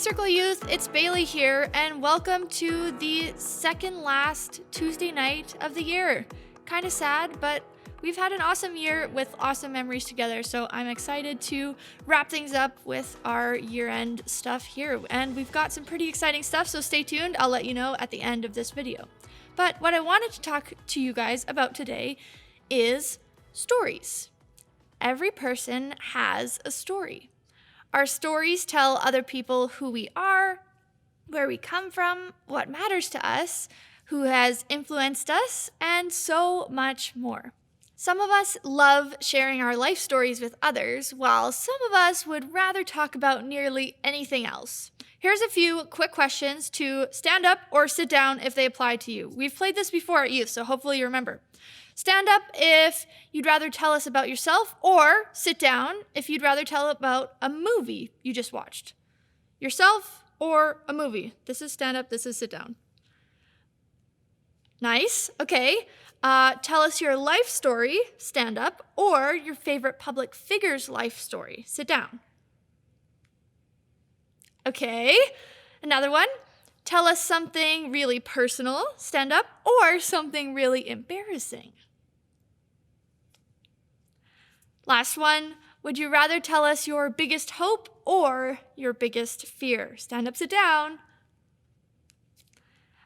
Circle Youth, it's Bailey here, and welcome to the second last Tuesday night of the year. Kind of sad, but we've had an awesome year with awesome memories together, so I'm excited to wrap things up with our year-end stuff here. And we've got some pretty exciting stuff, so stay tuned. I'll let you know at the end of this video. But what I wanted to talk to you guys about today is stories. Every person has a story. Our stories tell other people who we are, where we come from, what matters to us, who has influenced us, and so much more. Some of us love sharing our life stories with others, while some of us would rather talk about nearly anything else. Here's a few quick questions to stand up or sit down if they apply to you. We've played this before at youth, so hopefully you remember. Stand up if you'd rather tell us about yourself, or sit down if you'd rather tell about a movie you just watched. Yourself or a movie. This is stand up, this is sit down. Nice, okay. Tell us your life story, stand up, or your favorite public figure's life story, sit down. Okay, another one. Tell us something really personal, stand up, or something really embarrassing. Last one, would you rather tell us your biggest hope or your biggest fear? Stand up, sit down.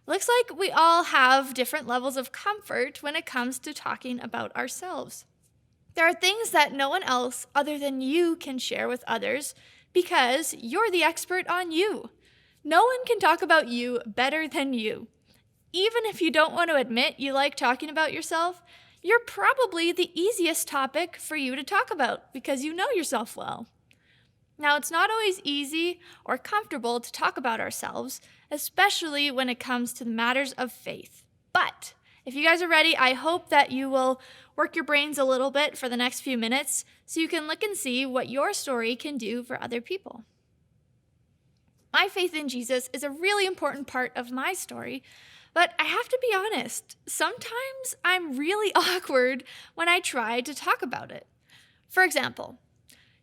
Looks like we all have different levels of comfort when it comes to talking about ourselves. There are things that no one else other than you can share with others because you're the expert on you. No one can talk about you better than you. Even if you don't want to admit you like talking about yourself, you're probably the easiest topic for you to talk about because you know yourself well. Now, it's not always easy or comfortable to talk about ourselves, especially when it comes to the matters of faith. But if you guys are ready, I hope that you will work your brains a little bit for the next few minutes so you can look and see what your story can do for other people. My faith in Jesus is a really important part of my story, but I have to be honest, sometimes I'm really awkward when I try to talk about it. For example,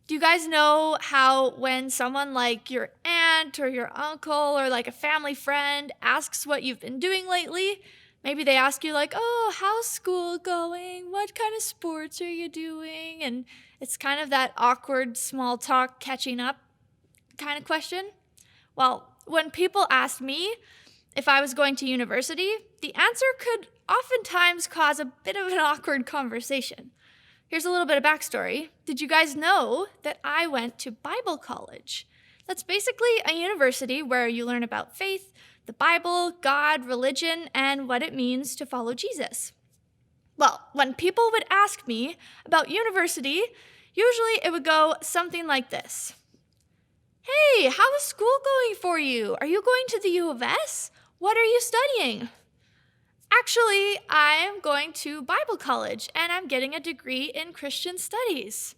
do you guys know how when someone like your aunt or your uncle or like a family friend asks what you've been doing lately, maybe they ask you like, oh, how's school going? What kind of sports are you doing? And it's kind of that awkward small talk catching up kind of question. Well, when people asked me if I was going to university, the answer could oftentimes cause a bit of an awkward conversation. Here's a little bit of backstory. Did you guys know that I went to Bible college? That's basically a university where you learn about faith, the Bible, God, religion, and what it means to follow Jesus. Well, when people would ask me about university, usually it would go something like this. Hey, how is school going for you? Are you going to the U of S? What are you studying? Actually, I'm going to Bible college and I'm getting a degree in Christian studies.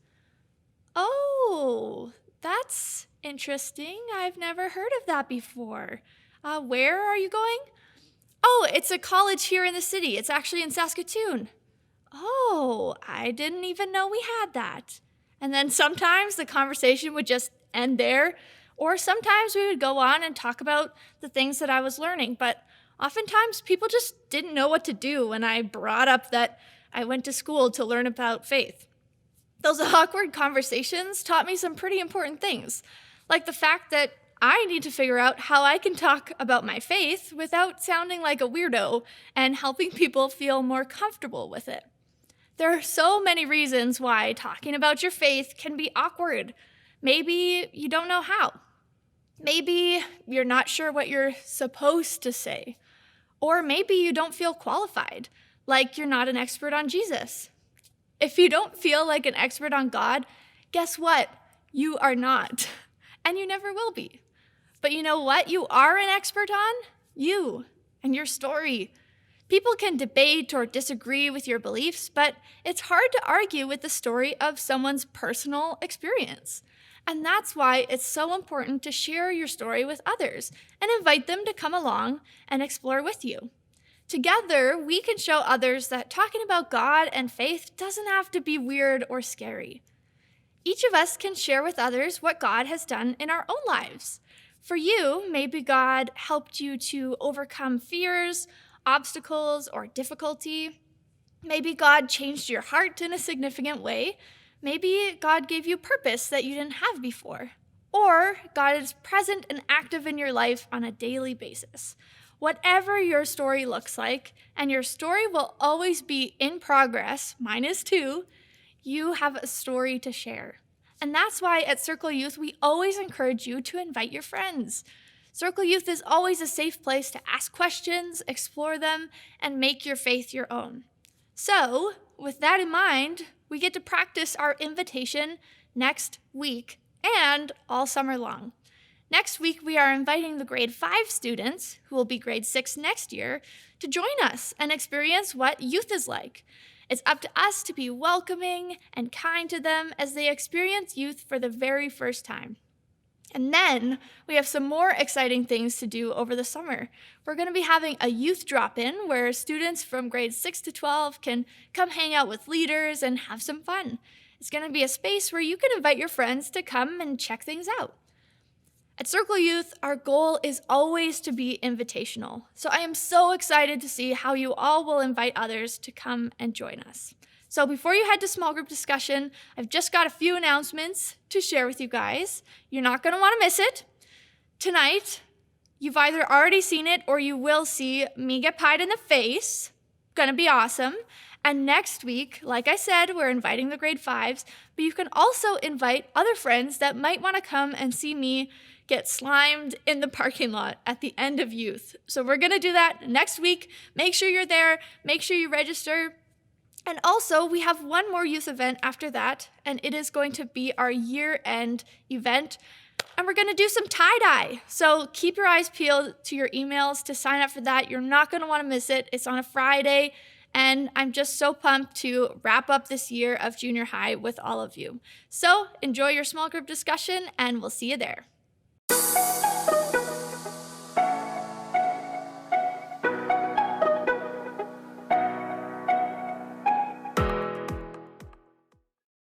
Oh, that's interesting. I've never heard of that before. Where are you going? Oh, it's a college here in the city. It's actually in Saskatoon. Oh, I didn't even know we had that. And then sometimes the conversation would just end there, or sometimes we would go on and talk about the things that I was learning, but oftentimes people just didn't know what to do when I brought up that I went to school to learn about faith. Those awkward conversations taught me some pretty important things, like the fact that I need to figure out how I can talk about my faith without sounding like a weirdo and helping people feel more comfortable with it. There are so many reasons why talking about your faith can be awkward. Maybe you don't know how. Maybe you're not sure what you're supposed to say. Or maybe you don't feel qualified, like you're not an expert on Jesus. If you don't feel like an expert on God, guess what? You are not. And you never will be. But you know what you are an expert on? You and your story. People can debate or disagree with your beliefs, but it's hard to argue with the story of someone's personal experience. And that's why it's so important to share your story with others and invite them to come along and explore with you. Together, we can show others that talking about God and faith doesn't have to be weird or scary. Each of us can share with others what God has done in our own lives. For you, maybe God helped you to overcome fears, obstacles, or difficulty. Maybe God changed your heart in a significant way. Maybe God gave you purpose that you didn't have before. Or God is present and active in your life on a daily basis. Whatever your story looks like, and your story will always be in progress, mine is too, you have a story to share. And that's why at Circle Youth, we always encourage you to invite your friends. Circle Youth is always a safe place to ask questions, explore them, and make your faith your own. So, with that in mind, we get to practice our invitation next week and all summer long. Next week, we are inviting the grade 5 students, who will be grade 6 next year, to join us and experience what youth is like. It's up to us to be welcoming and kind to them as they experience youth for the very first time. And then we have some more exciting things to do over the summer. We're going to be having a youth drop-in where students from grades 6 to 12 can come hang out with leaders and have some fun. It's going to be a space where you can invite your friends to come and check things out. At Circle Youth, our goal is always to be invitational. So I am so excited to see how you all will invite others to come and join us. So before you head to small group discussion, I've just got a few announcements to share with you guys. You're not going to want to miss it. Tonight, you've either already seen it or you will see me get pied in the face. Gonna be awesome. And next week, like I said, we're inviting the grade 5s, but you can also invite other friends that might want to come and see me get slimed in the parking lot at the end of youth. So we're gonna do that next week. Make sure you're there, make sure you register. And also, we have one more youth event after that, and it is going to be our year-end event, and we're going to do some tie-dye. So keep your eyes peeled to your emails to sign up for that. You're not going to want to miss it. It's on a Friday, and I'm just so pumped to wrap up this year of junior high with all of you. So enjoy your small group discussion, and we'll see you there.